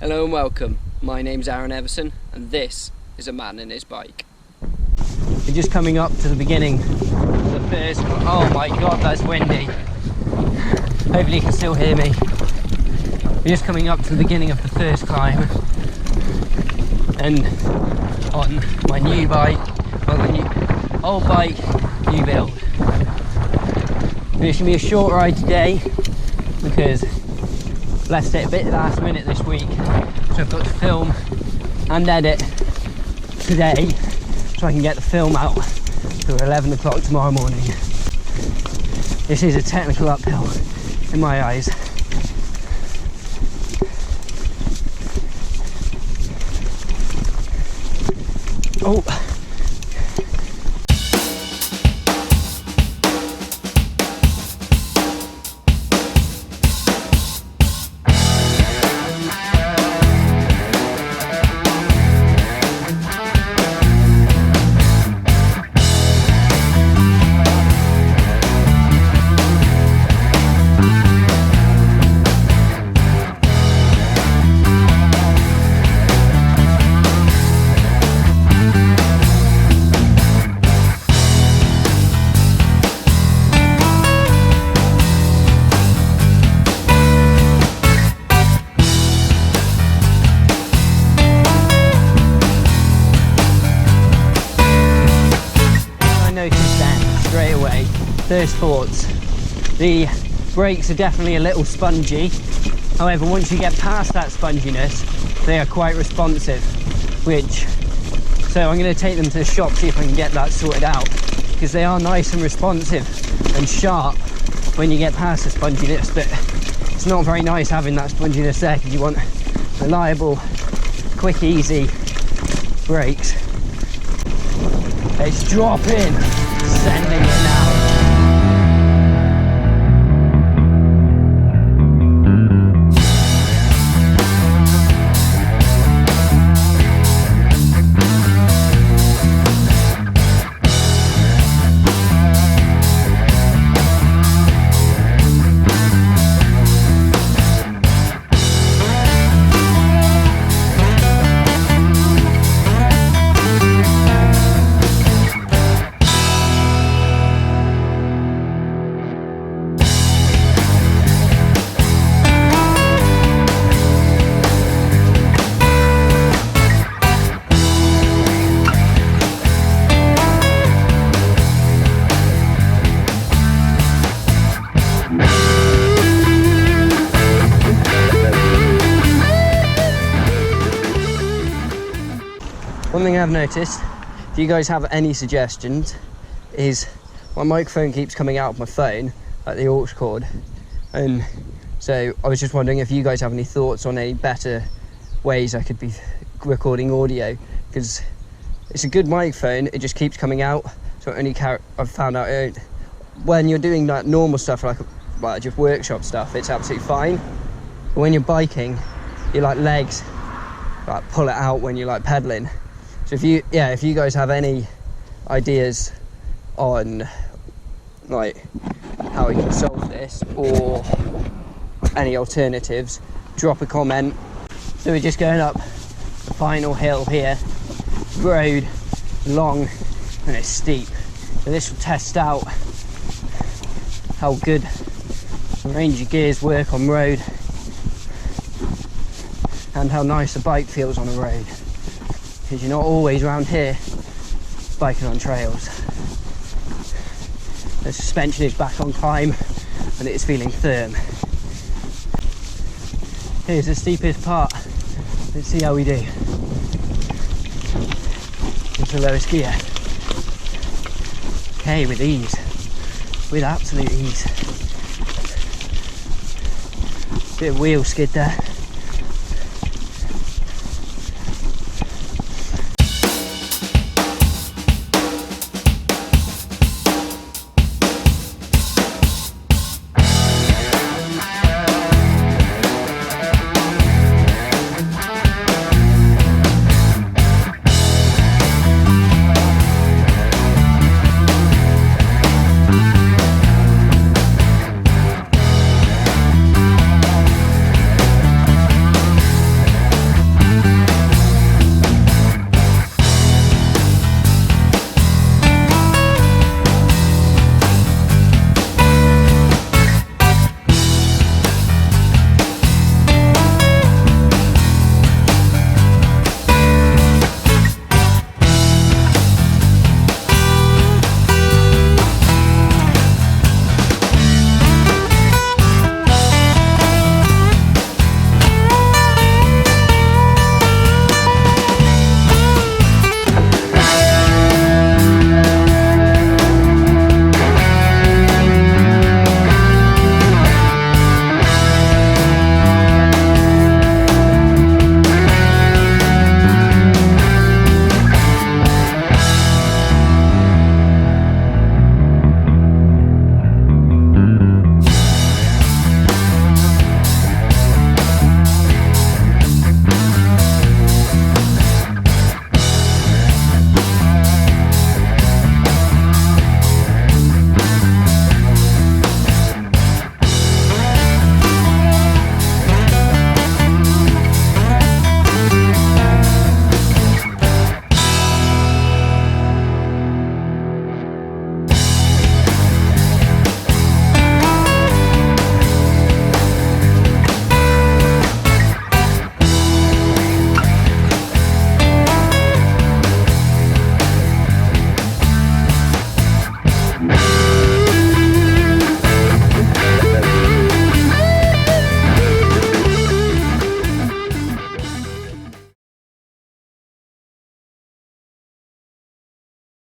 Hello and welcome. My name's Aaron Everson and this is a man and his bike. We're just coming up to the beginning of the first. Oh my god, that's windy. Hopefully you can still hear me. We're just coming up to the beginning of the first climb, and on my new bike, well, the new old bike, new build. It's gonna be a short ride today because left it a bit last minute this week, so I've got to film and edit today so I can get the film out for 11 o'clock tomorrow morning. This is a technical uphill in my eyes. Oh. Straight away, first thoughts, the brakes are definitely a little spongy. However, once you get past that sponginess, they are quite responsive, so I'm going to take them to the shop, see if I can get that sorted out, because they are nice and responsive and sharp when you get past the sponginess, but it's not very nice having that sponginess there, because you want reliable, quick, easy brakes. Let's drop in. Sending it now. One thing I've noticed, if you guys have any suggestions, is my microphone keeps coming out of my phone at the aux cord, and so I was just wondering if you guys have any thoughts on any better ways I could be recording audio, because it's a good microphone, it just keeps coming out. So I've found out when you're doing like normal stuff, like just workshop stuff, it's absolutely fine, but when you're biking, your like legs like pull it out when you're like pedaling. So if you guys have any ideas on like how we can solve this, or any alternatives, drop a comment. So we're just going up the final hill here, road, long and it's steep. So this will test out how good the Ranger gears work on road and how nice the bike feels on the road, because you're not always around here biking on trails. The suspension is back on climb and it is feeling firm. Here's the steepest part. Let's see how we do. It's the lowest gear. Okay, with ease, with absolute ease. Bit of wheel skid there.